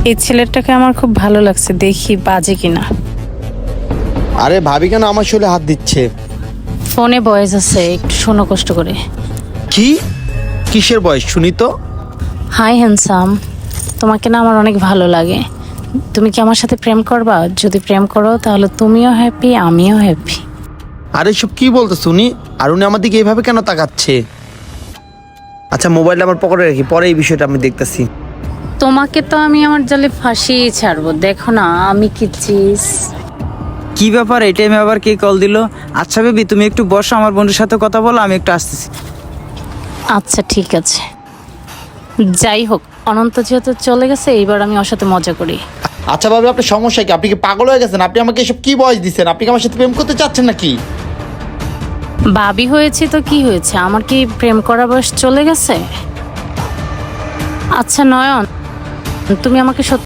এই ছেলেটাকে আমার খুব ভালো লাগছে, দেখি বাজে কিনা। আরে ভাবি কেন আমার শরীরে হাত দিচ্ছে? ফোনে ভয়েস আছে, একটু শোনো কষ্ট করে। কি? কিসের বয়স শুনি তো? হাই হ্যান্ডসাম, তোমাকে না আমার অনেক ভালো লাগে। তুমি কি আমার সাথে প্রেম করবা? যদি প্রেম করো তাহলে তুমিও হ্যাপি, আমিও হ্যাপি। আরে সব কি বলতে শুনি? আর উনি আমার দিকে এইভাবে কেন তাকাচ্ছে? আচ্ছা মোবাইলটা আমার পকেটে রাখি, পরে এই বিষয়টা আমি দেখতেছি। তোমাকে তো আমি আমার জালে ফাঁসিয়ে ছাড়বো, দেখো না আমি কি চিজ। কি ব্যাপার, এই টাইমে আবার কে কল দিল? আচ্ছা বেবি তুমি একটু বসো, আমার বন্ধুর সাথে কথা বলো, আমি একটু আসতেছি। আচ্ছা ঠিক আছে, যাই হোক অনন্ত যেহেতু চলে গেছে, এইবার আমি ওর সাথে মজা করি। আচ্ছা ভাবি, আপনার সমস্যা কি? আপনি কি পাগল হয়ে গেছেন? আপনি আমাকে এসব কি বয়স দিচ্ছেন? আপনি কি আমার সাথে প্রেম করতে চাচ্ছেন নাকি? ভাবি হয়েছে তো কি হয়েছে, আমার কি প্রেম করা বয়স চলে গেছে? আচ্ছা নয়ন, তুমি আমাকে সত্যি